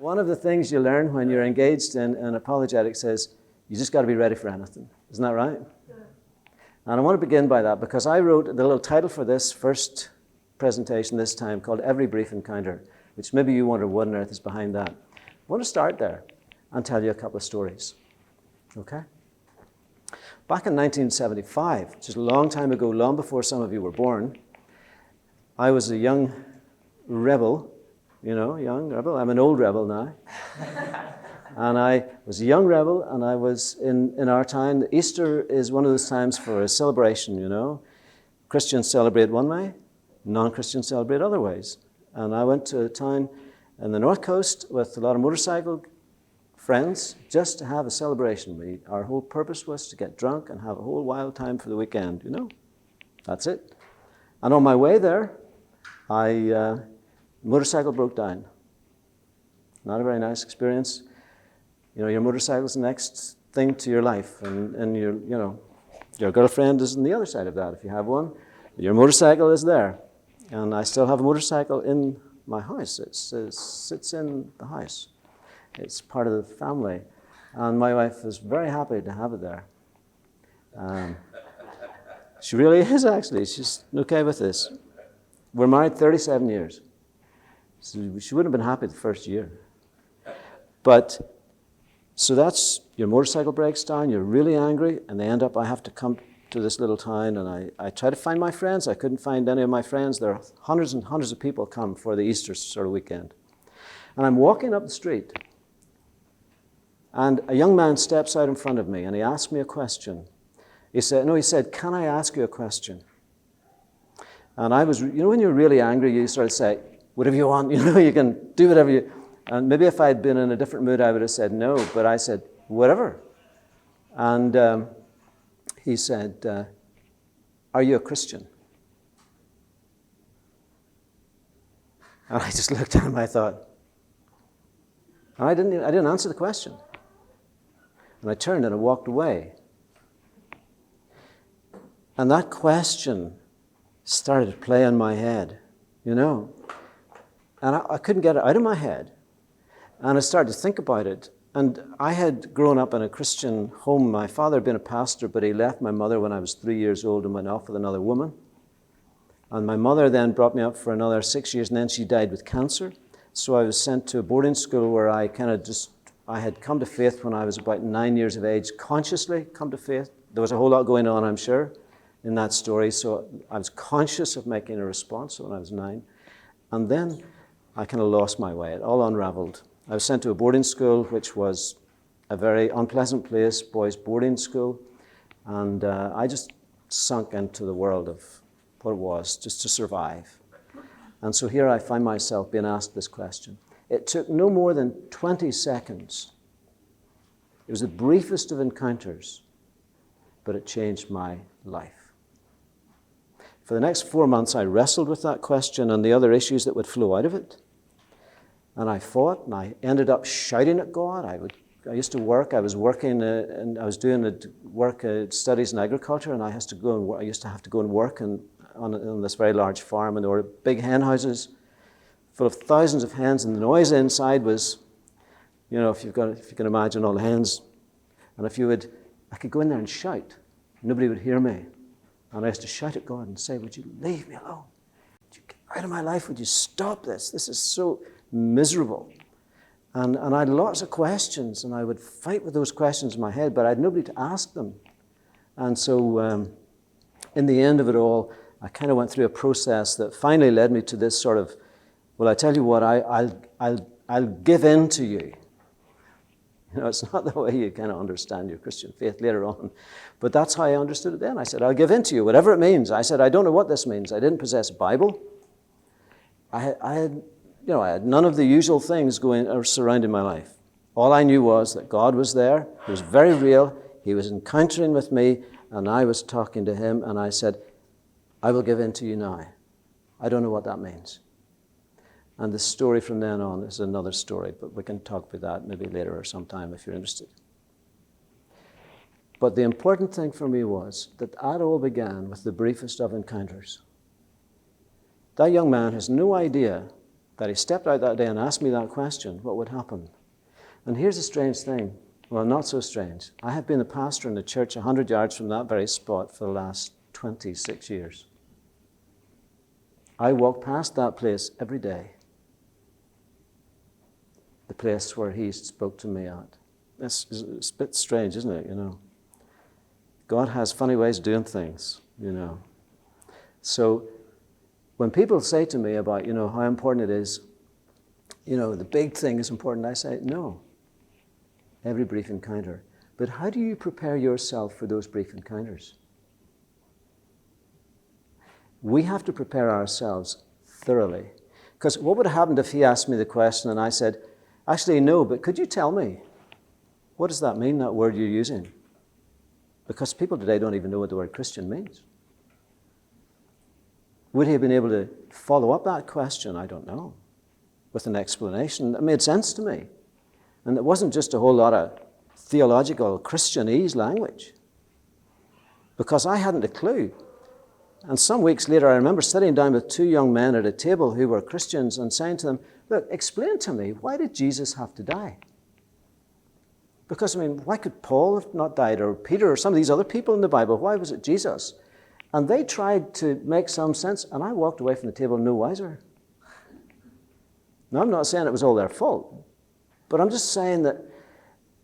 One of the things you learn when you're engaged in apologetics is you just got to be ready for anything. Isn't that right? Yeah. And I want to begin by that because I wrote the little title for this first presentation this time called Every Brief Encounter, which maybe you wonder what on earth is behind that. I want to start there and tell you a couple of stories. Okay? Back in 1975, which is a long time ago, long before some of you were born, I was a young rebel. You know, young rebel. I'm an old rebel now. And I was a young rebel, and I was in our town. Easter is one of those times for a celebration, you know. Christians celebrate one way, non-Christians celebrate other ways. And I went to a town in the North Coast with a lot of motorcycle friends just to have a celebration. Our whole purpose was to get drunk and have a whole wild time for the weekend, you know. That's it. And on my way there, motorcycle broke down. Not a very nice experience. You know, your motorcycle's the next thing to your life, and your girlfriend is on the other side of that if you have one. Your motorcycle is there, and I still have a motorcycle in my house. It sits in the house. It's part of the family, and my wife is very happy to have it there. She really is, actually. She's okay with this. We're married 37 years. So she wouldn't have been happy the first year. But, so that's, your motorcycle breaks down, you're really angry, and I have to come to this little town, and I try to find my friends. I couldn't find any of my friends. There are hundreds and hundreds of people come for the Easter sort of weekend. And I'm walking up the street, and a young man steps out in front of me, and he asked me a question. He said, "Can I ask you a question?" And I was, you know, when you're really angry, you sort of say, "Whatever you want, you know, you can do whatever you..." And maybe if I had been in a different mood, I would have said no, but I said, "Whatever." And he said, "Are you a Christian?" And I just looked at him, I thought, and I didn't answer the question. And I turned and I walked away. And that question started to play in my head, you know. And I couldn't get it out of my head. And I started to think about it. And I had grown up in a Christian home. My father had been a pastor, but he left my mother when I was 3 years old and went off with another woman. And my mother then brought me up for another 6 years, and then she died with cancer. So I was sent to a boarding school where I had come to faith when I was about 9 years of age, consciously come to faith. There was a whole lot going on, I'm sure, in that story. So I was conscious of making a response when I was 9. And then I kind of lost my way. It all unraveled. I was sent to a boarding school, which was a very unpleasant place, boys' boarding school. And I just sunk into the world of what it was, just to survive. And so here I find myself being asked this question. It took no more than 20 seconds. It was the briefest of encounters, but it changed my life. For the next 4 months, I wrestled with that question and the other issues that would flow out of it. And I fought, and I ended up shouting at God. I used to work. I was working, and I was doing studies in agriculture, and I used to have to go and work on this very large farm, and there were big hen houses full of thousands of hens, and the noise inside was, you know, if you can imagine all the hens, and I could go in there and shout. Nobody would hear me. And I used to shout at God and say, "Would you leave me alone? Would you get out of my life? Would you stop this? This is so miserable." And I had lots of questions, and I would fight with those questions in my head, but I had nobody to ask them. And so in the end of it all, I kind of went through a process that finally led me to this sort of, well, I tell you what, I'll give in to you. You know, it's not the way you kind of understand your Christian faith later on. But that's how I understood it then. I said, "I'll give in to you, whatever it means." I said, "I don't know what this means." I didn't possess a Bible. I had none of the usual things going or surrounding my life. All I knew was that God was there. He was very real. He was encountering with me, and I was talking to him, and I said, "I will give in to you now." I don't know what that means. And the story from then on is another story, but we can talk about that maybe later or sometime if you're interested. But the important thing for me was that all began with the briefest of encounters. That young man has no idea that he stepped out that day and asked me that question, what would happen? And here's a strange thing. Well, not so strange. I have been the pastor in the church 100 yards from that very spot for the last 26 years. I walk past that place every day. The place where he spoke to me at. It's a bit strange, isn't it, God has funny ways of doing things, So when people say to me about, how important it is, the big thing is important, I say, no. Every brief encounter. But how do you prepare yourself for those brief encounters? We have to prepare ourselves thoroughly. Because what would have happened if he asked me the question and I said, actually, no, but could you tell me? What does that mean, that word you're using? Because people today don't even know what the word Christian means. Would he have been able to follow up that question? I don't know. With an explanation that made sense to me. And it wasn't just a whole lot of theological Christianese language. Because I hadn't a clue. And some weeks later, I remember sitting down with two young men at a table who were Christians and saying to them, look, explain to me, why did Jesus have to die? Because, why could Paul have not died, or Peter, or some of these other people in the Bible? Why was it Jesus? And they tried to make some sense, and I walked away from the table no wiser. Now, I'm not saying it was all their fault, but I'm just saying that,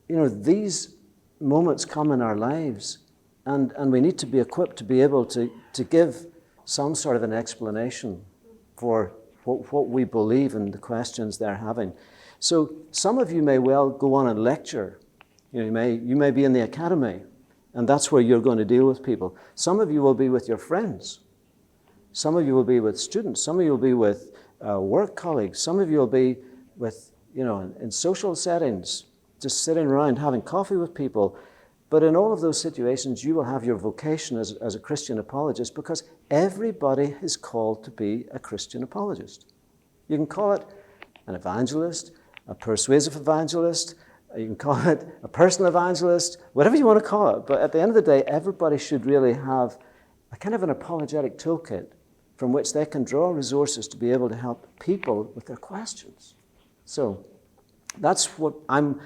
these moments come in our lives, and we need to be equipped to be able to give some sort of an explanation for what we believe and the questions they're having. So some of you may well go on and lecture. You may be in the academy, and that's where you're going to deal with people. Some of you will be with your friends. Some of you will be with students. Some of you will be with work colleagues. Some of you will be with, in social settings, just sitting around having coffee with people. But in all of those situations, you will have your vocation as a Christian apologist, because everybody is called to be a Christian apologist. You can call it an evangelist, a persuasive evangelist, you can call it a personal evangelist, whatever you want to call it. But at the end of the day, everybody should really have a kind of an apologetic toolkit from which they can draw resources to be able to help people with their questions. So that's what I'm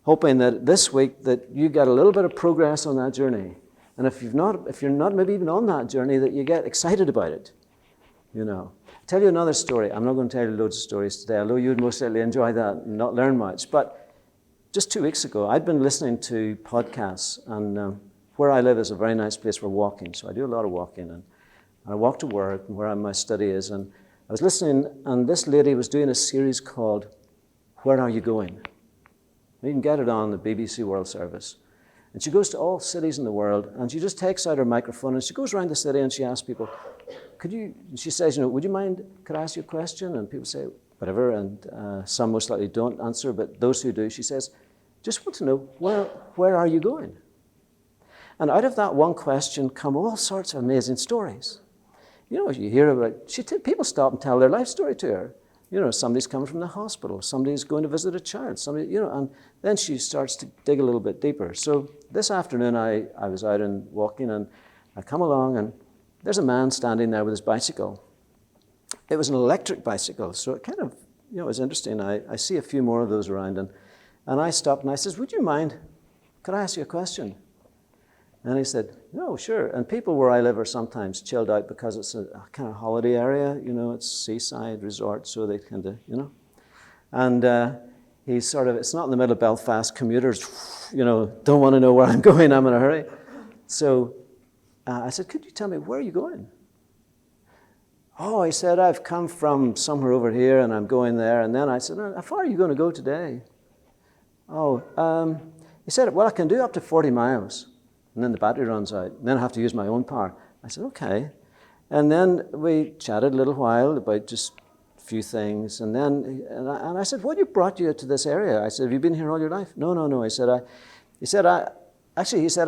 hoping, that this week that you get a little bit of progress on that journey. And if you're not maybe even on that journey, that you get excited about it. I'll tell you another story. I'm not going to tell you loads of stories today, although you'd most certainly enjoy that and not learn much. But just 2 weeks ago, I'd been listening to podcasts, and where I live is a very nice place for walking, so I do a lot of walking. And I walk to work, and where my study is, and I was listening, and this lady was doing a series called Where Are You Going? You can get it on the BBC World Service. And she goes to all cities in the world, and she just takes out her microphone, and she goes around the city, and she asks people, she says, would you mind, could I ask you a question? And people say, whatever, and some most likely don't answer, but those who do, she says, just want to know, where are you going? And out of that one question come all sorts of amazing stories. You hear about, people stop and tell their life story to her. Somebody's coming from the hospital, somebody's going to visit a child, and then she starts to dig a little bit deeper. So this afternoon I was out and walking, and I come along, and there's a man standing there with his bicycle. It was an electric bicycle, so it kind of, it was interesting. I see a few more of those around, and I stopped and I says, would you mind, could I ask you a question? And he said, no, sure. And people where I live are sometimes chilled out because it's a kind of holiday area, it's seaside resort, so they kind of, And he's sort of, it's not in the middle of Belfast, commuters, don't want to know where I'm going, I'm in a hurry. So I said, could you tell me, where are you going? Oh, he said, I've come from somewhere over here and I'm going there. And then I said, how far are you going to go today? He said, well, I can do up to 40 miles. And then the battery runs out. And then I have to use my own power. I said, okay. And then we chatted a little while about just a few things. And then, and I said, what brought you to this area? I said, have you been here all your life? No. He said, I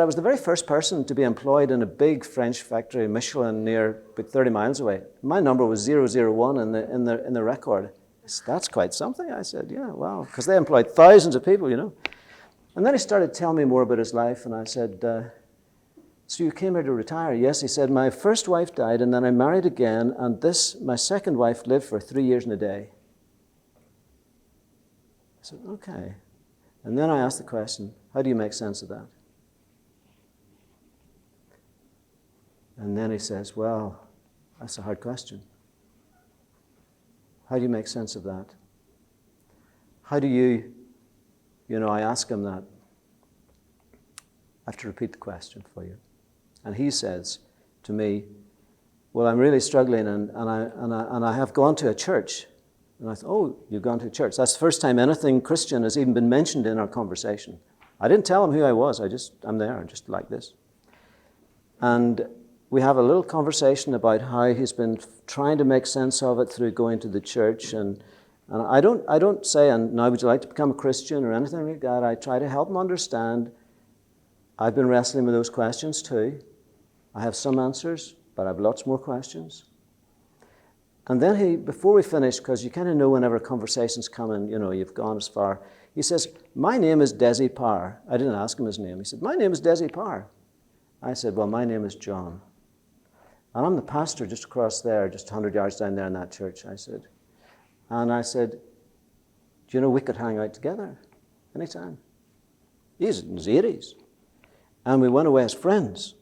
was the very first person to be employed in a big French factory, Michelin, near about 30 miles away. My number was 001 in the record. Said, that's quite something. I said, yeah, wow, because they employed thousands of people, And then he started telling me more about his life, and I said, so you came here to retire? Yes, he said, my first wife died, and then I married again, and my second wife lived for 3 years and a day. said, okay. And then I asked the question, how do you make sense of that? And then he says, well, that's a hard question. How do you make sense of that? How do you I ask him that. I have to repeat the question for you. And he says to me, well, I'm really struggling, and I have gone to a church. And I thought, oh, you've gone to a church. That's the first time anything Christian has even been mentioned in our conversation. I didn't tell him who I was. I'm there, just like this. And we have a little conversation about how he's been trying to make sense of it through going to the church. And I don't say, and now would you like to become a Christian or anything like that. I try to help him understand. I've been wrestling with those questions too. I have some answers, but I have lots more questions. And then before we finish, because you kind of know whenever conversations come and, you've gone as far, he says, my name is Desi Parr. I didn't ask him his name. He said, my name is Desi Parr. I said, well, my name is John. And I'm the pastor just across there, just 100 yards down there in that church, I said. And I said, do you know, we could hang out together anytime. He's in his 80s. And we went away as friends.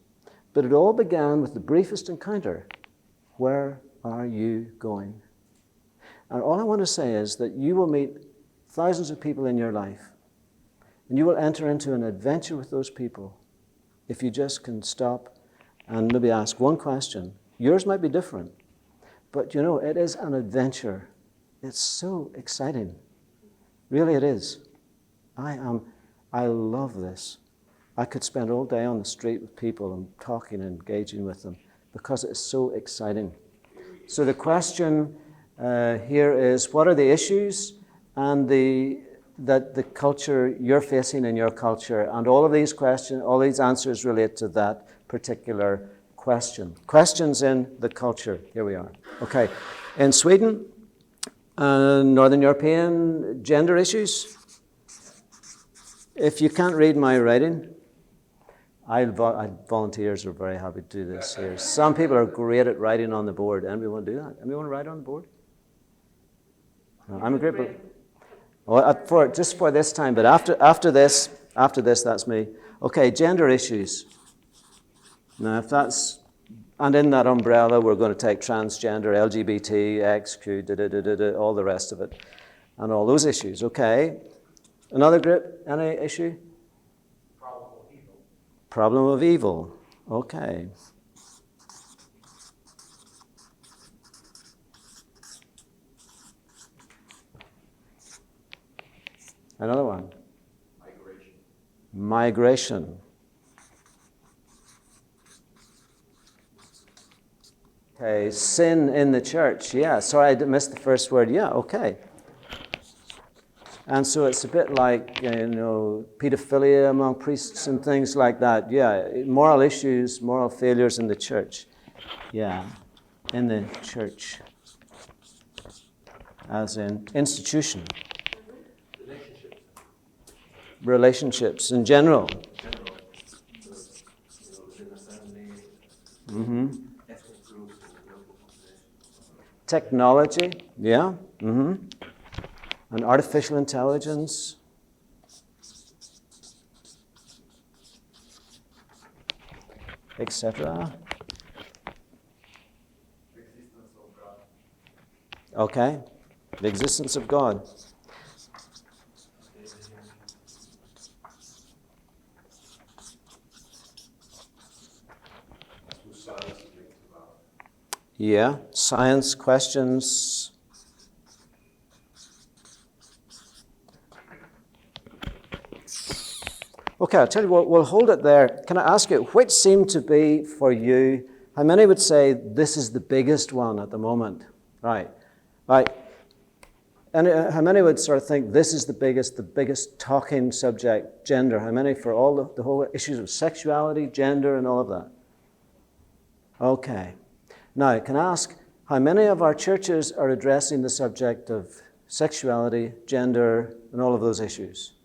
But it all began with the briefest encounter. Where are you going? And all I want to say is that you will meet thousands of people in your life. And you will enter into an adventure with those people if you just can stop and maybe ask one question. Yours might be different. But it is an adventure. It's so exciting. Really it is. I love this. I could spend all day on the street with people and talking and engaging with them because it's so exciting. So the question here is, what are the issues and that the culture you're facing in your culture? And all of these questions, all these answers relate to that particular question. Questions in the culture. Here we are. Okay. In Sweden, Northern European, gender issues. If you can't read my writing, volunteers are very happy to do this here. Some people are great at writing on the board. Anybody want to do that? Anybody want to write on the board? No, I'm a great believer. Well, just for this time, but after this, that's me. Okay, gender issues. Now, and in that umbrella, we're going to take transgender, LGBT, X, Q, all the rest of it, and all those issues. Okay. Another group, any issue? Problem of evil. Okay. Another one. Migration. Okay, sin in the church. Yeah, sorry, I missed the first word. Yeah, okay. And so it's a bit like, pedophilia among priests and things like that. Yeah, moral issues, moral failures in the church. Yeah, in the church. As in institution. Relationships in general. Mm-hmm. Technology, yeah. Mm-hmm. And artificial intelligence. Etc. Okay. The existence of God. Yeah, science questions. Okay, I'll tell you what, we'll hold it there. Can I ask you, which seemed to be for you, how many would say this is the biggest one at the moment? Right. And how many would sort of think this is the biggest talking subject, gender? How many for all the whole issues of sexuality, gender, and all of that? Okay. Now, can I ask, how many of our churches are addressing the subject of sexuality, gender, and all of those issues?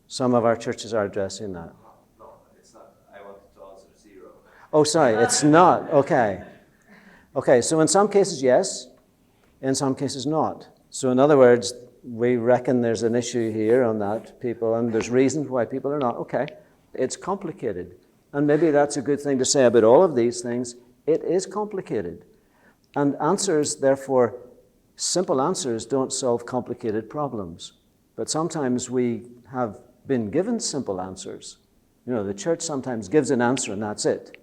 Some of our churches are addressing that. No, it's not. I wanted to answer 0. Oh, sorry, it's not. Okay. Okay, so in some cases, yes. In some cases, not. So in other words, we reckon there's an issue here on that, people, and there's reasons why people are not. Okay, it's complicated. And maybe that's a good thing to say about all of these things. It is complicated. And answers, therefore, simple answers don't solve complicated problems. But sometimes we have been given simple answers. You know, the church sometimes gives an answer and that's it.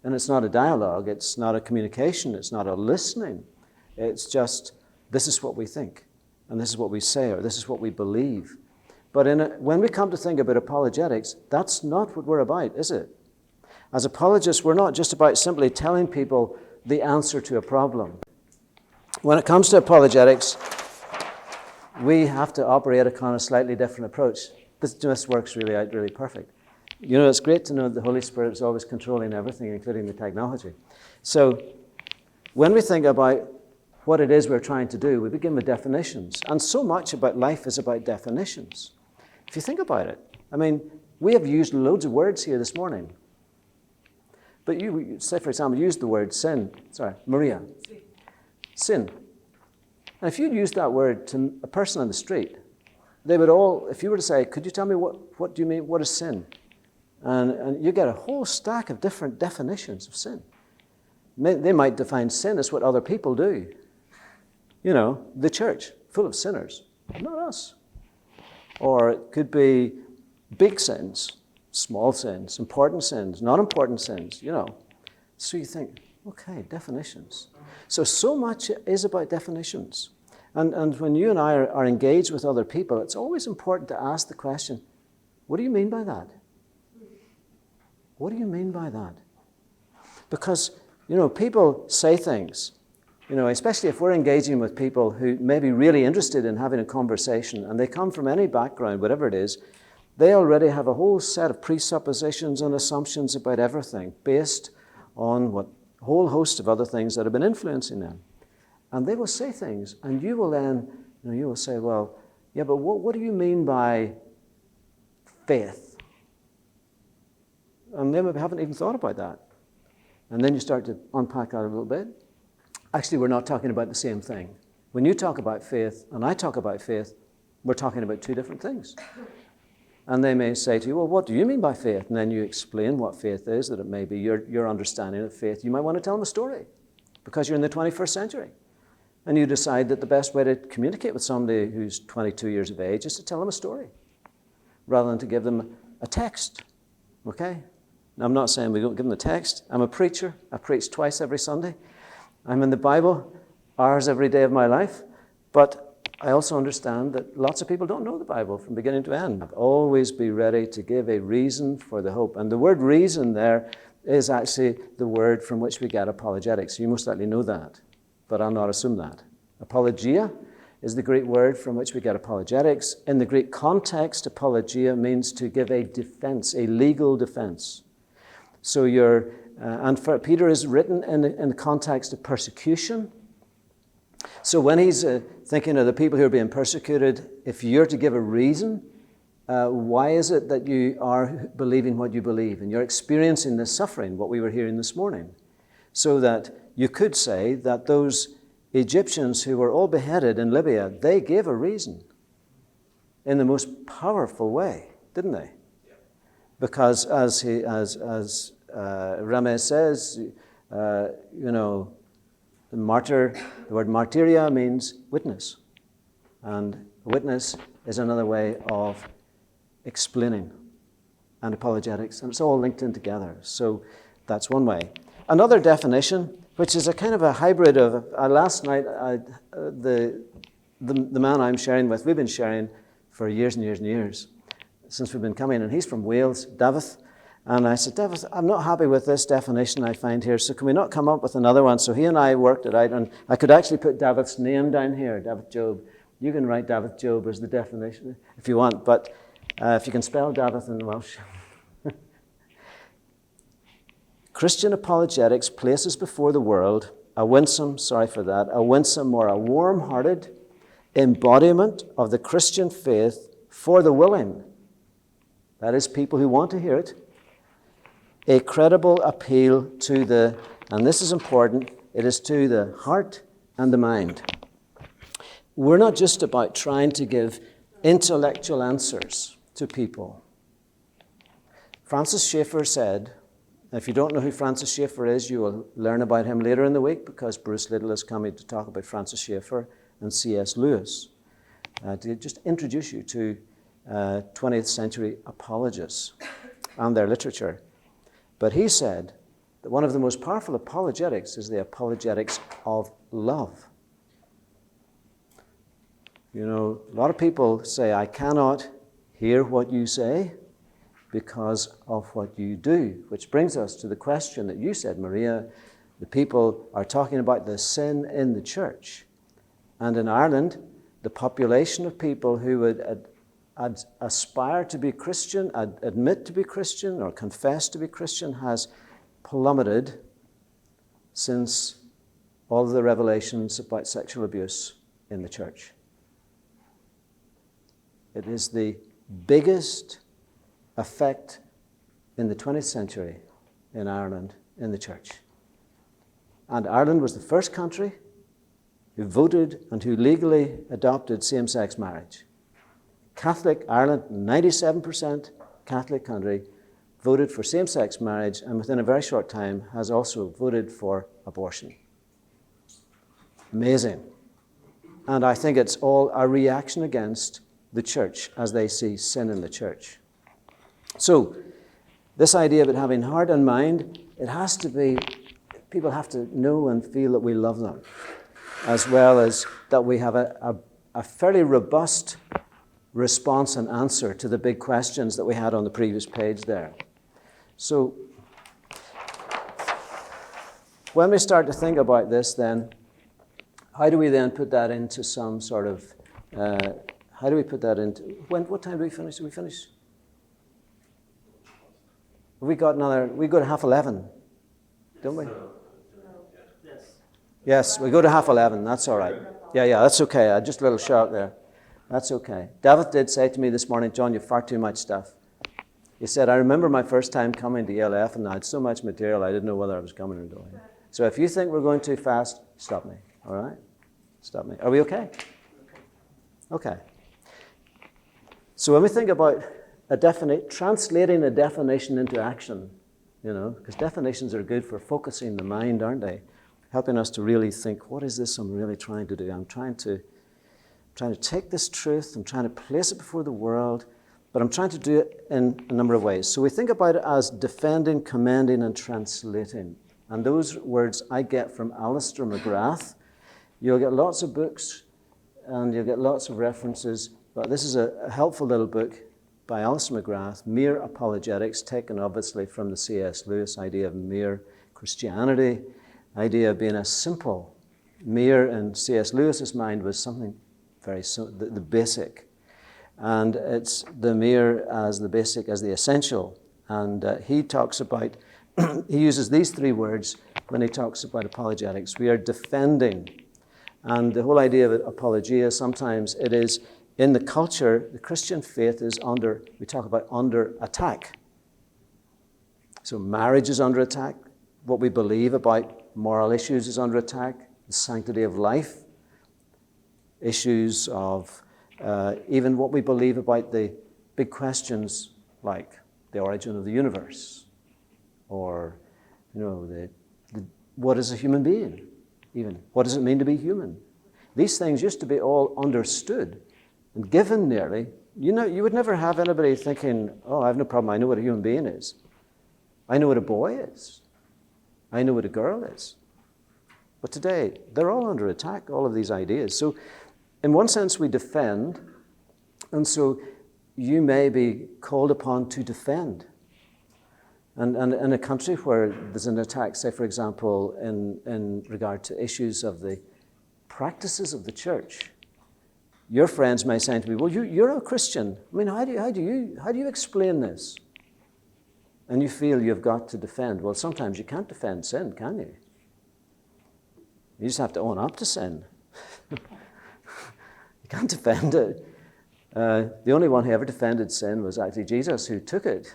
And it's not a dialogue, it's not a communication, it's not a listening. It's just, this is what we think, and this is what we say, or this is what we believe. But when we come to think about apologetics, that's not what we're about, is it? As apologists, we're not just about simply telling people the answer to a problem. When it comes to apologetics, we have to operate on a slightly different approach. This just works really out really perfect. You know, it's great to know that the Holy Spirit is always controlling everything, including the technology. So when we think about what it is we're trying to do, we begin with definitions. And so much about life is about definitions. If you think about it, I mean, we have used loads of words here this morning. But you say, for example, use the word sin. Sorry, Maria. Sin. And if you'd used that word to a person on the street, they would all, if you were to say, could you tell me what do you mean, what is sin? And you get a whole stack of different definitions of sin. They might define sin as what other people do. You know, the church, full of sinners, not us. Or it could be big sins, small sins, important sins, not important sins, you know. So you think, okay, definitions. So much is about definitions. And when you and I are engaged with other people, it's always important to ask the question, what do you mean by that? What do you mean by that? Because, you know, people say things, you know, especially if we're engaging with people who may be really interested in having a conversation, and they come from any background, whatever it is, they already have a whole set of presuppositions and assumptions about everything based on what a whole host of other things that have been influencing them. And they will say things, and you will then, you know, you will say, well, yeah, but what do you mean by faith? And they haven't even thought about that. And then you start to unpack that a little bit. Actually, we're not talking about the same thing. When you talk about faith and I talk about faith, we're talking about two different things. And they may say to you, well, what do you mean by faith? And then you explain what faith is, that it may be your understanding of faith. You might want to tell them a story because you're in the 21st century. And you decide that the best way to communicate with somebody who's 22 years of age is to tell them a story rather than to give them a text. Okay? Now, I'm not saying we don't give them the text. I'm a preacher. I preach twice every Sunday. I'm in the Bible hours every day of my life. But I also understand that lots of people don't know the Bible from beginning to end. Always be ready to give a reason for the hope. And the word reason there is actually the word from which we get apologetics. You most likely know that, but I'll not assume that. Apologia is the Greek word from which we get apologetics. In the Greek context, apologia means to give a defense, a legal defense. So and for Peter is written in the context of persecution. So when he's thinking of the people who are being persecuted, if you're to give a reason, why is it that you are believing what you believe? And you're experiencing this suffering, what we were hearing this morning. So that you could say that those Egyptians who were all beheaded in Libya, they gave a reason in the most powerful way, didn't they? Because as Rameh says, you know, the word martyria means witness. And a witness is another way of explaining and apologetics. And it's all linked in together. So that's one way. Another definition, which is a kind of a hybrid of, last night, the man I'm sharing with, we've been sharing for years and years and years since we've been coming, and he's from Wales, David. And I said, David, I'm not happy with this definition I find here, so can we not come up with another one? So he and I worked it out, and I could actually put David's name down here, David Job. You can write David Job as the definition if you want, but if you can spell David in Welsh. Christian apologetics places before the world a winsome or a warm-hearted embodiment of the Christian faith for the willing. That is, people who want to hear it. A credible appeal to and this is important, it is to the heart and the mind. we're not just about trying to give intellectual answers to people. Francis Schaeffer said, if you don't know who Francis Schaeffer is, you will learn about him later in the week because Bruce Little is coming to talk about Francis Schaeffer and C.S. Lewis, to just introduce you to 20th century apologists and their literature. But he said that one of the most powerful apologetics is the apologetics of love. You know, a lot of people say, I cannot hear what you say because of what you do, which brings us to the question that you said, Maria. The people are talking about the sin in the church. And in Ireland, the population of people who would aspire to be Christian, admit to be Christian, or confess to be Christian has plummeted since all of the revelations about sexual abuse in the church. It is the biggest effect in the 20th century in Ireland in the church. And Ireland was the first country who voted and who legally adopted same-sex marriage. Catholic Ireland, 97% Catholic country, voted for same-sex marriage, and within a very short time has also voted for abortion. Amazing. And I think it's all a reaction against the church as they see sin in the church. So, this idea of it having heart and mind, it has to be, people have to know and feel that we love them, as well as that we have a fairly robust response and answer to the big questions that we had on the previous page there. So, when we start to think about this then, how do we then put that into some sort of, how do we put that into, what time do we finish? Do we finish? We go to 11:30, don't we? Yes, we go to 11:30, that's all right. Yeah, that's okay, just a little shout there. That's okay. David did say to me this morning, John, you've far too much stuff. He said, I remember my first time coming to ELF and I had so much material I didn't know whether I was coming or going. So if you think we're going too fast, stop me, all right? Stop me. Are we okay? Okay. So when we think about translating a definition into action, you know, because definitions are good for focusing the mind, aren't they? Helping us to really think, what is this I'm really trying to do? I'm trying to take this truth, I'm trying to place it before the world, but I'm trying to do it in a number of ways. So we think about it as defending, commending, and translating. And those words I get from Alistair McGrath. You'll get lots of books, and you'll get lots of references, but this is a helpful little book by Alistair McGrath, Mere Apologetics, taken obviously from the C.S. Lewis idea of mere Christianity, idea of being a simple. Mere in C.S. Lewis's mind was something very simple, the basic. And it's the mere as the basic, as the essential. And he talks about, he uses these three words when he talks about apologetics. We are defending. And the whole idea of apologia, sometimes it is in the culture, the Christian faith is under attack. So marriage is under attack. What we believe about moral issues is under attack. The sanctity of life. Issues of even what we believe about the big questions like the origin of the universe, or what is a human being, even what does it mean to be human? These things used to be all understood and given nearly. You would never have anybody thinking, oh, I have no problem, I know what a human being is. I know what a boy is. I know what a girl is. But today, they're all under attack, all of these ideas. So in one sense, we defend, and so you may be called upon to defend. And in a country where there's an attack, say, for example, in regard to issues of the practices of the church, your friends may say to me, well, you're a Christian. I mean, how do you explain this? And you feel you've got to defend. Well, sometimes you can't defend sin, can you? You just have to own up to sin. You can't defend it. The only one who ever defended sin was actually Jesus, who took it.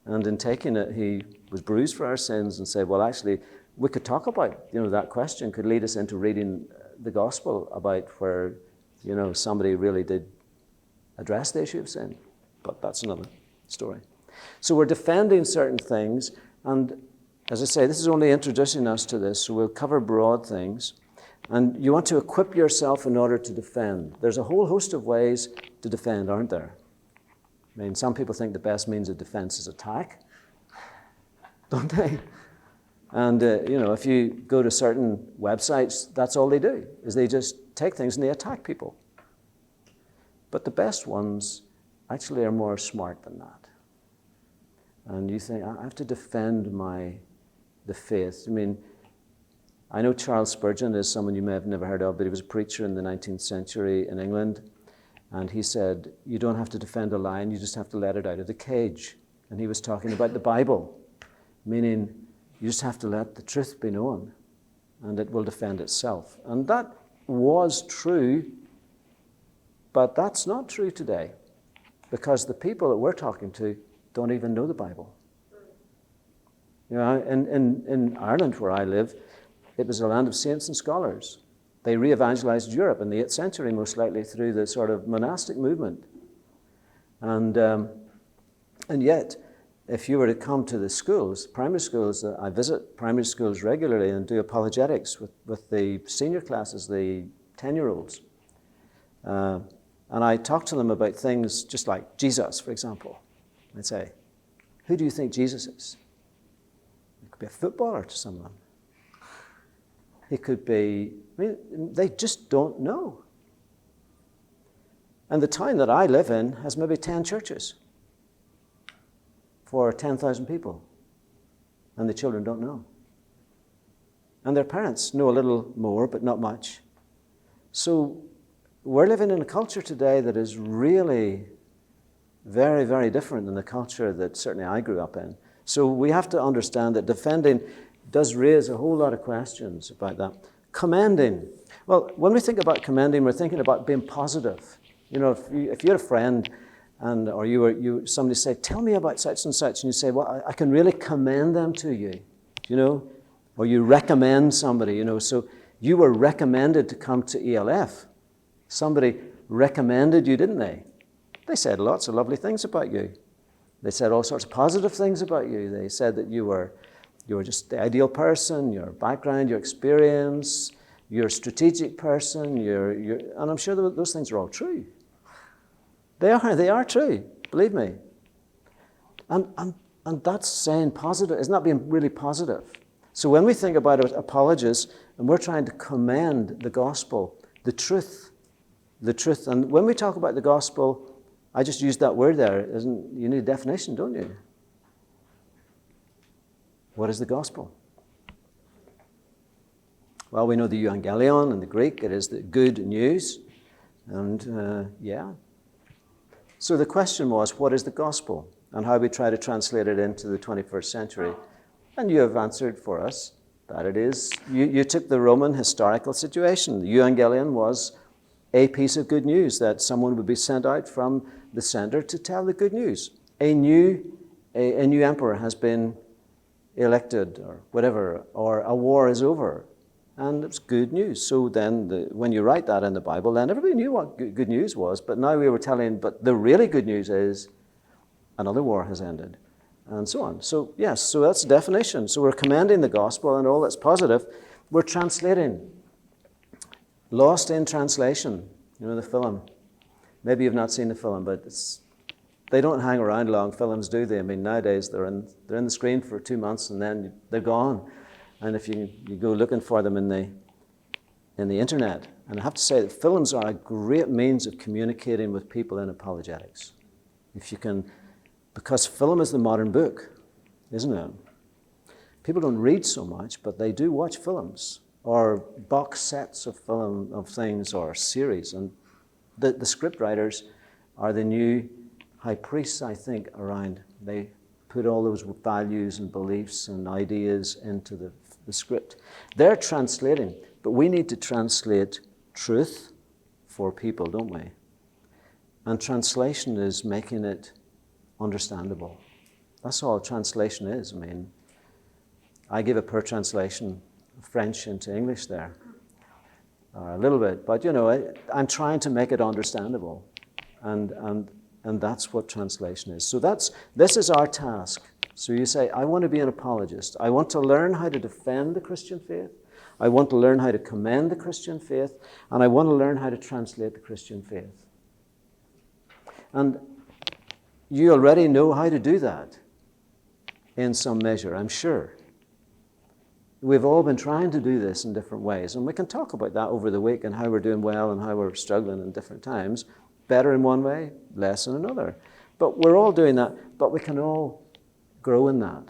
And in taking it, he was bruised for our sins and said, well, actually, we could talk about, that question could lead us into reading the gospel about where somebody really did address the issue of sin. But that's another story. So we're defending certain things, and as I say, this is only introducing us to this, so we'll cover broad things. And you want to equip yourself in order to defend. There's a whole host of ways to defend, aren't there? I mean, some people think the best means of defense is attack, don't they? And, if you go to certain websites, that's all they do, is they just take things and they attack people. But the best ones actually are more smart than that. And you think, I have to defend the faith. I mean, I know Charles Spurgeon is someone you may have never heard of, but he was a preacher in the 19th century in England. And he said, you don't have to defend a lion, you just have to let it out of the cage. And he was talking about the Bible, meaning you just have to let the truth be known, and it will defend itself. And that was true, but that's not true today, because the people that we're talking to don't even know the Bible. In Ireland, where I live, it was a land of saints and scholars. They re-evangelized Europe in the 8th century, most likely through the sort of monastic movement. And yet, if you were to come to the schools, primary schools, I visit primary schools regularly and do apologetics with the senior classes, the 10-year-olds. And I talk to them about things just like Jesus, for example. I'd say, who do you think Jesus is? It could be a footballer to some of them. It could be, they just don't know. And the town that I live in has maybe 10 churches for 10,000 people. And the children don't know. And their parents know a little more, but not much. So we're living in a culture today that is really very, very different than the culture that certainly I grew up in. So we have to understand that defending does raise a whole lot of questions about that. Commending. Well, when we think about commending, we're thinking about being positive. If you had a friend or somebody say, tell me about such and such, and you say, well, I can really commend them to you, or you recommend somebody, so you were recommended to come to ELF. Somebody recommended you, didn't they? They said lots of lovely things about you. They said all sorts of positive things about you. They said that you were just the ideal person, your background, your experience, you're a strategic person, and I'm sure those things are all true. They are true, believe me. And that's saying positive, it's not being really positive. So when we think about it, apologists, and we're trying to commend the gospel, the truth, and when we talk about the gospel, I just used that word there, you need a definition, don't you? What is the gospel? Well, we know the evangelion in the Greek, it is the good news. And So the question was, what is the gospel? And how we try to translate it into the 21st century. And you have answered for us that it is, you took the Roman historical situation. The evangelion was a piece of good news that someone would be sent out from the center to tell the good news. A new emperor has been elected or whatever, or a war is over. And it's good news. So then when you write that in the Bible, then everybody knew what good news was. But now we were telling, but the really good news is another war has ended. And so on. So yes, so that's the definition. So we're commending the gospel and all that's positive. We're translating. Lost in Translation, the film. Maybe you've not seen the film, but they don't hang around long, films, do they? I mean, nowadays they're in the screen for 2 months and then they're gone. And if you go looking for them in the internet, and I have to say that films are a great means of communicating with people in apologetics. If you can, because film is the modern book, isn't it? People don't read so much, but they do watch films or box sets of film of things or series. And the script writers are the new high priests, I think, around. They put all those values and beliefs and ideas into the script. They're translating, but we need to translate truth for people, don't we? And translation is making it understandable. That's all translation is. I mean, I give a per translation of French into English there. a little bit, but I'm trying to make it understandable, and that's what translation is. So this is our task. So you say, I want to be an apologist. I want to learn how to defend the Christian faith. I want to learn how to commend the Christian faith, and I want to learn how to translate the Christian faith. And you already know how to do that in some measure, I'm sure. We've all been trying to do this in different ways, and we can talk about that over the week and how we're doing well and how we're struggling in different times. Better in one way, less in another. But we're all doing that, but we can all grow in that.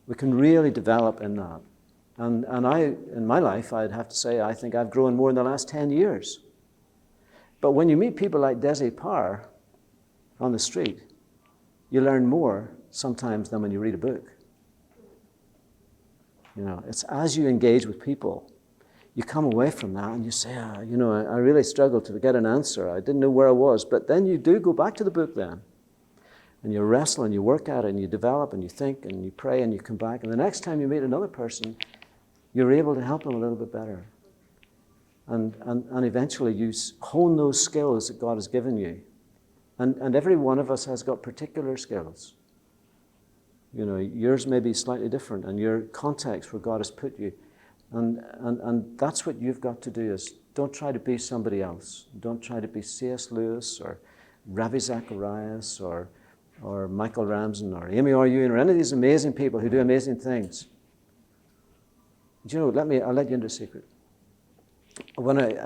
We can really develop in that. And I, in my life, I'd have to say, I think I've grown more in the last 10 years. But when you meet people like Desi Parr on the street, you learn more sometimes than when you read a book. It's as you engage with people, you come away from that and you say, I really struggled to get an answer. I didn't know where I was. But then you do go back to the book then. And you wrestle and you work at it and you develop and you think and you pray and you come back. And the next time you meet another person, you're able to help them a little bit better. And eventually you hone those skills that God has given you. And every one of us has got particular skills. Yours may be slightly different, and your context where God has put you. And that's what you've got to do is don't try to be somebody else. Don't try to be C.S. Lewis or Ravi Zacharias or Michael Ramsden or Amy R. Ewing or any of these amazing people who do amazing things. I'll let you into a secret. When it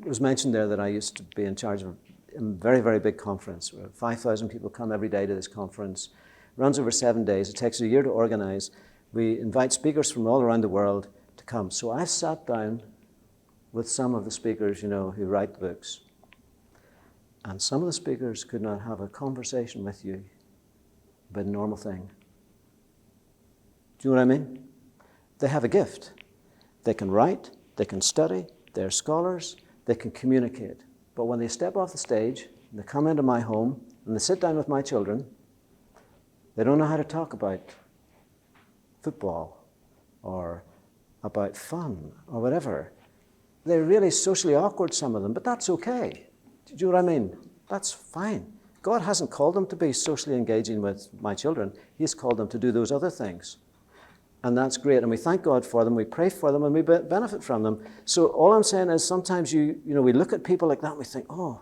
was mentioned there that I used to be in charge of a very, very big conference where 5,000 people come every day to this conference. It runs over 7 days. It takes a year to organize. We invite speakers from all around the world to come. So I sat down with some of the speakers, who write the books. And some of the speakers could not have a conversation with you about a normal thing. Do you know what I mean? They have a gift. They can write, they can study, they're scholars, they can communicate. But when they step off the stage, and they come into my home, and they sit down with my children, they don't know how to talk about football or about fun or whatever. They're really socially awkward, some of them, but that's okay. Do you know what I mean? That's fine. God hasn't called them to be socially engaging with my children. He's called them to do those other things. And that's great. And we thank God for them. We pray for them and we benefit from them. So all I'm saying is sometimes we look at people like that and we think, oh,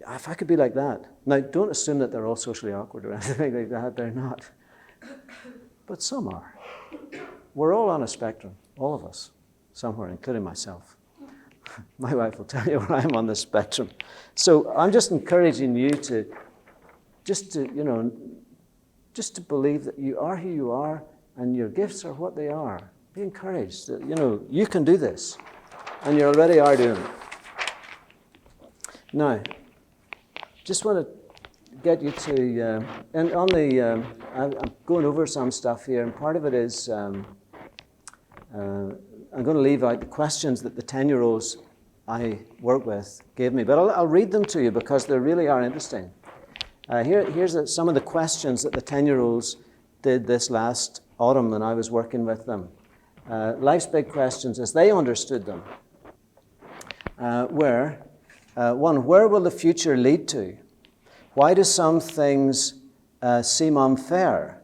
if I could be like that. Now, don't assume that they're all socially awkward or anything like that. They're not. But some are. We're all on a spectrum, all of us, somewhere, including myself. My wife will tell you where I'm on the spectrum. So I'm just encouraging you to believe that you are who you are and your gifts are what they are. Be encouraged that, you can do this. And you already are doing it. Now, just want to get you to, and on the, I'm going over some stuff here, and part of it is, I'm going to leave out the questions that the 10-year-olds I work with gave me, but I'll read them to you because they really are interesting. Here's some of the questions that the 10-year-olds did this last autumn when I was working with them. Life's big questions as they understood them were, one, where will the future lead to? Why do some things seem unfair?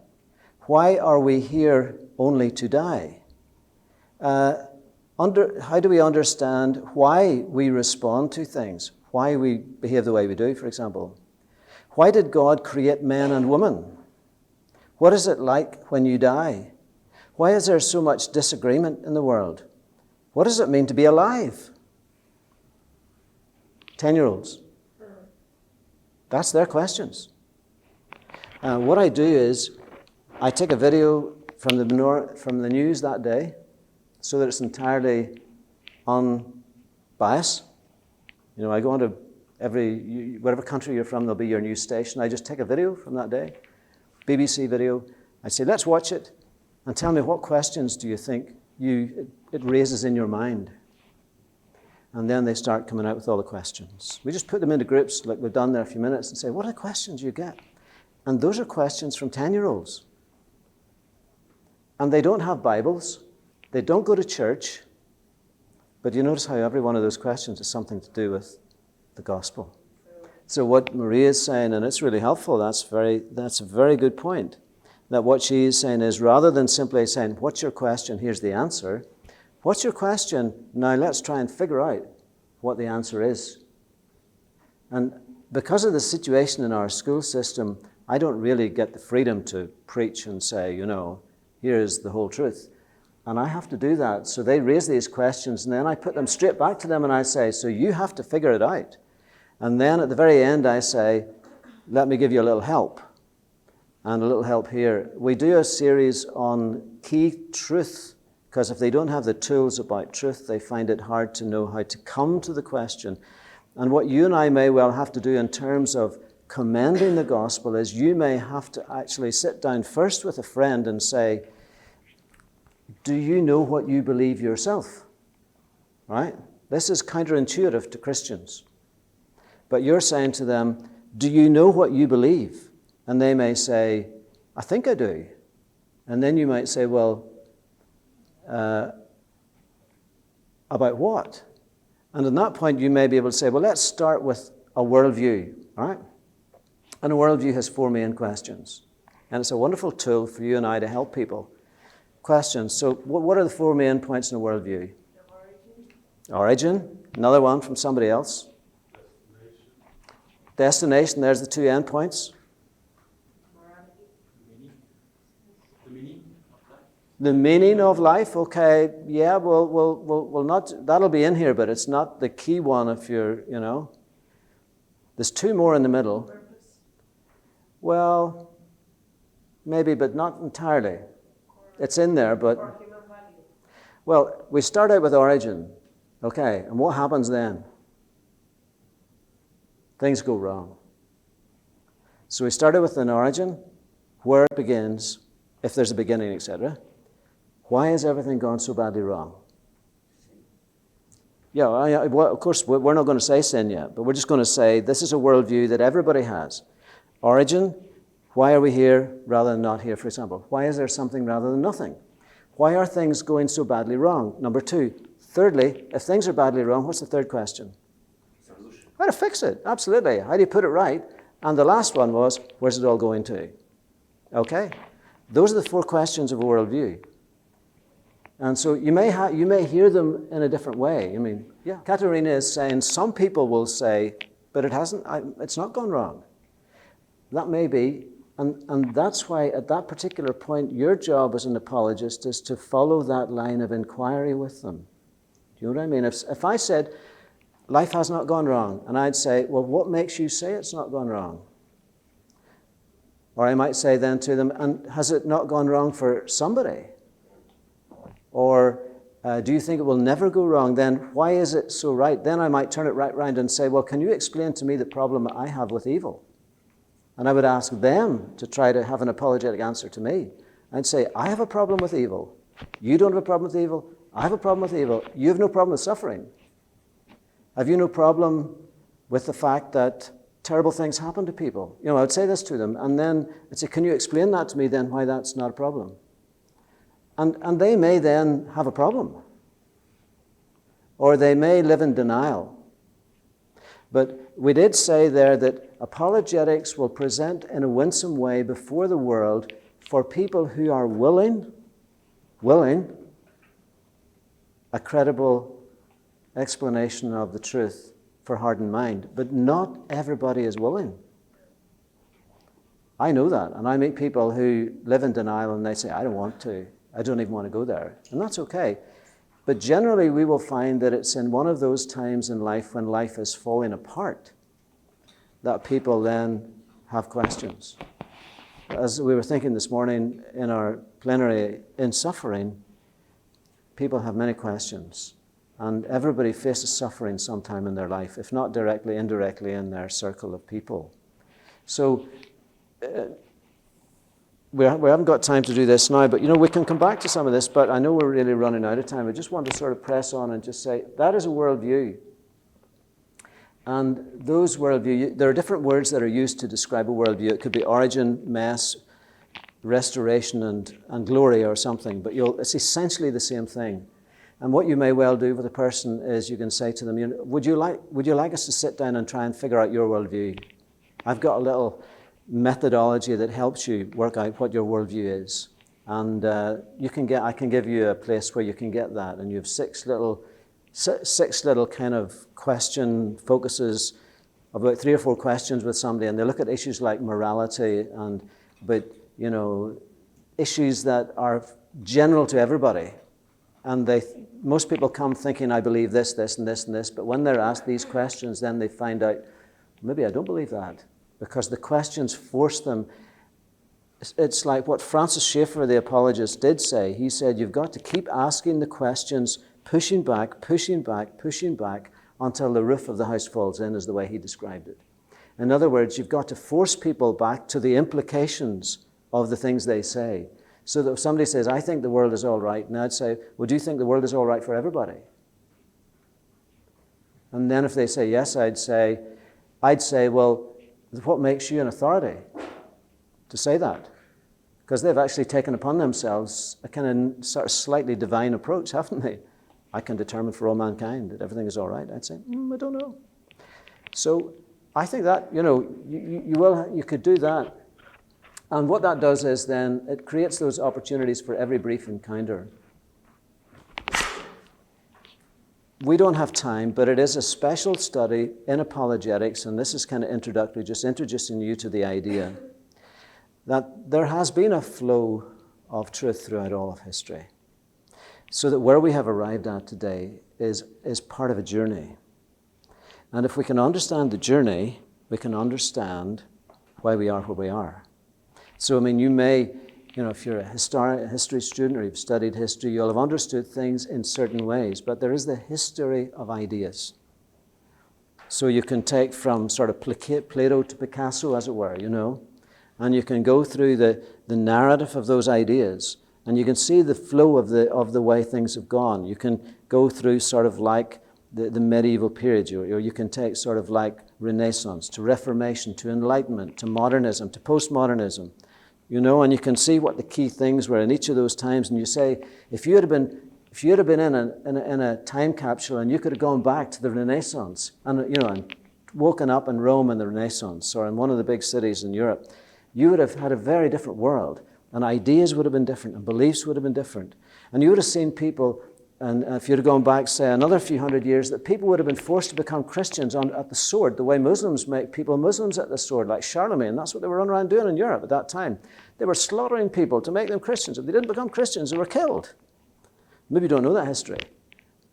Why are we here only to die? How do we understand why we respond to things? Why we behave the way we do, for example? Why did God create man and woman? What is it like when you die? Why is there so much disagreement in the world? What does it mean to be alive? 10-year-olds. That's their questions. What I do is I take a video from the news that day so that it's entirely unbiased. I go into whatever country you're from, there'll be your news station. I just take a video from that day, BBC video. I say, let's watch it and tell me what questions do you think it raises in your mind. And then they start coming out with all the questions. We just put them into groups like we've done there a few minutes and say, what are the questions you get? And those are questions from 10-year-olds. And they don't have Bibles. They don't go to church. But you notice how every one of those questions is something to do with the gospel. So what Maria is saying, and it's really helpful, that's a very good point, that what she is saying is, rather than simply saying, what's your question, here's the answer, what's your question, now let's try and figure out what the answer is. And because of the situation in our school system, I don't really get the freedom to preach and say, here's the whole truth. And I have to do that. So they raise these questions, and then I put them straight back to them, and I say, so you have to figure it out. And then at the very end, I say, let me give you a little help. And a little help here. We do a series on key truth, because if they don't have the tools about truth, they find it hard to know how to come to the question. And what you and I may well have to do in terms of commending the gospel is you may have to actually sit down first with a friend and say, do you know what you believe yourself? Right? This is counterintuitive to Christians. But you're saying to them, do you know what you believe? And they may say, I think I do. And then you might say, well, about what? And at that point, you may be able to say, well, let's start with a worldview, all right? And a worldview has 4 main questions. And it's a wonderful tool for you and I to help people. Questions. So what are the 4 main points in a worldview? Origin. Another one from somebody else. Destination. There's the 2 endpoints. The meaning of life. Okay, yeah, we'll not. That'll be in here, but it's not the key one. If you're, there's 2 more in the middle. Purpose. Well, maybe, but not entirely. It's in there, but Or human value. well, we start out with origin. Okay, and what happens then? Things go wrong. So we started with an origin, where it begins, if there's a beginning, etc. Why has everything gone so badly wrong? Yeah, well, of course, we're not going to say sin yet, but we're just going to say this is a worldview that everybody has. Origin, why are we here rather than not here, for example? Why is there something rather than nothing? Why are things going so badly wrong? Number 2. Thirdly, if things are badly wrong, what's the third question? Solution. How to fix it, absolutely. How do you put it right? And the last one was, where's it all going to? Okay? Those are the 4 questions of a worldview. And so you may hear them in a different way. I mean, yeah, Katerina is saying some people will say, but it's not gone wrong. That may be, and that's why at that particular point, your job as an apologist is to follow that line of inquiry with them. Do you know what I mean? If I said, life has not gone wrong, and I'd say, well, what makes you say it's not gone wrong? Or I might say then to them, and has it not gone wrong for somebody? Or do you think it will never go wrong? Then why is it so right? Then I might turn it right round and say, well, can you explain to me the problem that I have with evil? And I would ask them to try to have an apologetic answer to me. I'd say, I have a problem with evil. You don't have a problem with evil. I have a problem with evil. You have no problem with suffering. Have you no problem with the fact that terrible things happen to people? I would say this to them, and then I'd say, can you explain that to me then why that's not a problem? And they may then have a problem. Or they may live in denial. But we did say there that apologetics will present in a winsome way before the world for people who are willing, a credible explanation of the truth for hardened mind. But not everybody is willing. I know that. And I meet people who live in denial and they say, I don't want to. I don't even want to go there. And that's okay. But generally, we will find that it's in one of those times in life when life is falling apart that people then have questions. As we were thinking this morning in our plenary, in suffering, people have many questions. And everybody faces suffering sometime in their life, if not directly, indirectly in their circle of people. So we haven't got time to do this now, but we can come back to some of this, but I know we're really running out of time. I just want to sort of press on and just say, that is a worldview. And those worldview, there are different words that are used to describe a worldview. It could be origin, mess, restoration, and glory or something, but it's essentially the same thing. And what you may well do with a person is you can say to them, would you like us to sit down and try and figure out your worldview? I've got a little methodology that helps you work out what your worldview is. And I can give you a place where you can get that. And you have six little kind of question focuses, about 3 or 4 questions with somebody, and they look at issues like morality and issues that are general to everybody. And most people come thinking, I believe this, this, and this, and this. But when they're asked these questions, then they find out, maybe I don't believe that. Because the questions force them. It's like what Francis Schaeffer, the apologist, did say. He said, you've got to keep asking the questions, pushing back, pushing back, pushing back, until the roof of the house falls in, is the way he described it. In other words, you've got to force people back to the implications of the things they say. So that if somebody says, I think the world is all right, and I'd say, well, do you think the world is all right for everybody? And then if they say yes, I'd say, well, what makes you an authority to say that? Because they've actually taken upon themselves a kind of sort of slightly divine approach, haven't they? I can determine for all mankind that everything is all right. I'd say, I don't know. So I think that, you could do that. And what that does is then it creates those opportunities for every brief encounter. We don't have time, but it is a special study in apologetics, and this is kind of introductory, just introducing you to the idea that there has been a flow of truth throughout all of history. So that where we have arrived at today is part of a journey. And if we can understand the journey, we can understand why we are where we are. So, I mean, you may, if you're a history student or you've studied history, you'll have understood things in certain ways, but there is the history of ideas. So you can take from sort of Plato to Picasso, as it were, and you can go through the narrative of those ideas, and you can see the flow of the way things have gone. You can go through sort of like the medieval period, or you can take sort of like Renaissance to Reformation to Enlightenment to modernism to postmodernism, and you can see what the key things were in each of those times. And you say, if you had been in a time capsule and you could have gone back to the Renaissance and woken up in Rome in the Renaissance or in one of the big cities in Europe, you would have had a very different world. And ideas would have been different, and beliefs would have been different. And you would have seen people, and if you'd have gone back, say, another few hundred years, that people would have been forced to become Christians at the sword, the way Muslims make people Muslims at the sword, like Charlemagne. That's what they were running around doing in Europe at that time. They were slaughtering people to make them Christians. If they didn't become Christians, they were killed. Maybe you don't know that history.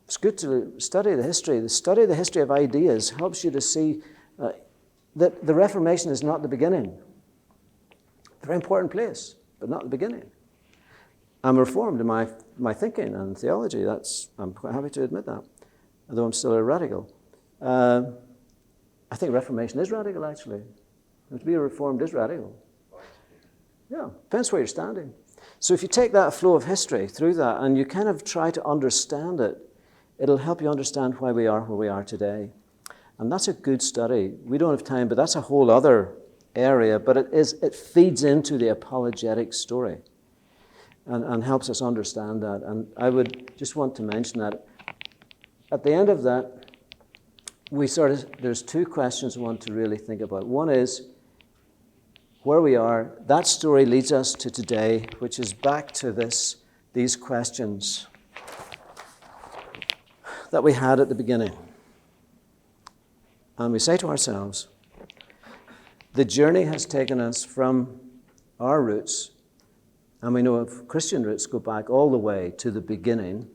It's good to study the history. The study of the history of ideas helps you to see that the Reformation is not the beginning. A very important place, but not the beginning. I'm reformed in my thinking and theology. I'm quite happy to admit that, although I'm still a radical. I think Reformation is radical, actually. And to be a reformed is radical. Yeah, depends where you're standing. So if you take that flow of history through that and you kind of try to understand it, it'll help you understand why we are where we are today. And that's a good study. We don't have time, but that's a whole other area. But it feeds into the apologetic story and helps us understand that. And I would just want to mention that at the end of that, there's 2 questions I want to really think about. One is where we are. That story leads us to today, which is back to these questions that we had at the beginning. And we say to ourselves, the journey has taken us from our roots, and we know if Christian roots go back all the way to the beginning,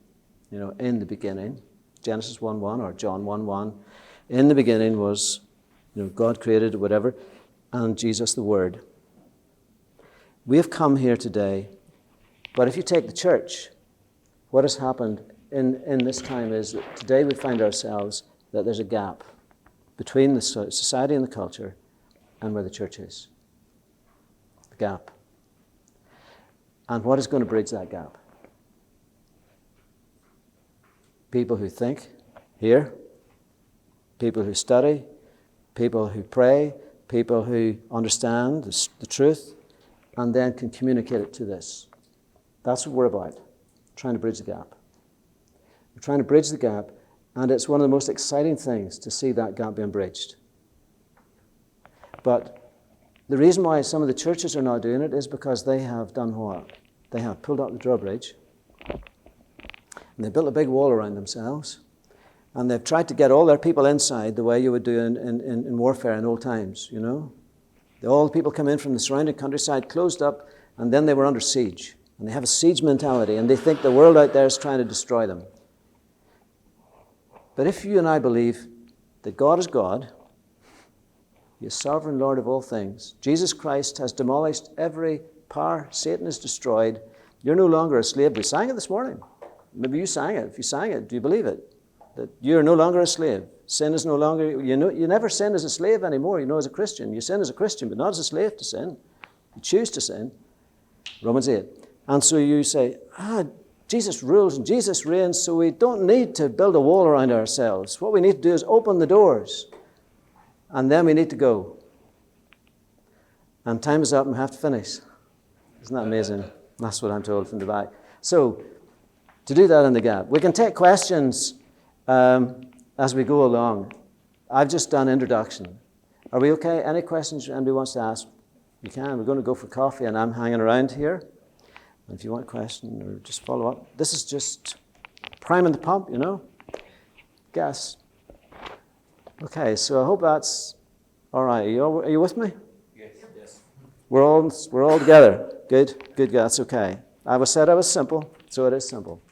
in the beginning, Genesis 1:1 or John 1:1, in the beginning was, God created whatever, and Jesus the Word. We have come here today, but if you take the church, what has happened in this time is that today we find ourselves that there's a gap between the society and the culture and where the church is. The gap. And what is going to bridge that gap? People who think, hear, people who study, people who pray, people who understand the truth, and then can communicate it to this. That's what we're about, trying to bridge the gap. We're trying to bridge the gap, and it's one of the most exciting things to see that gap being bridged. But the reason why some of the churches are not doing it is because they have done what? They have pulled up the drawbridge, and they built a big wall around themselves, and they've tried to get all their people inside the way you would do in warfare in old times, you know. All the people come in from the surrounding countryside, closed up, and then they were under siege. And they have a siege mentality, and they think the world out there is trying to destroy them. But if you and I believe that God is God, He is sovereign Lord of all things, Jesus Christ has demolished every power, Satan is destroyed, you're no longer a slave. We sang it this morning. Maybe you sang it. If you sang it, do you believe it? That you're no longer a slave. Sin is no longer, you never sin as a slave anymore, as a Christian. You sin as a Christian, but not as a slave to sin. You choose to sin. Romans 8. And so you say, Jesus rules and Jesus reigns, so we don't need to build a wall around ourselves. What we need to do is open the doors, and then we need to go. And time is up and we have to finish. Isn't that amazing? That's what I'm told from the back. So, to do that in the gap, we can take questions as we go along. I've just done introduction. Are we okay? Any questions anybody wants to ask? You can. We're going to go for coffee, and I'm hanging around here. And if you want a question or just follow up, this is just priming the pump, Gas. Okay, so I hope that's all right. Are you with me? Yes. We're all together. Good. That's okay. I was said I was simple, so it is simple.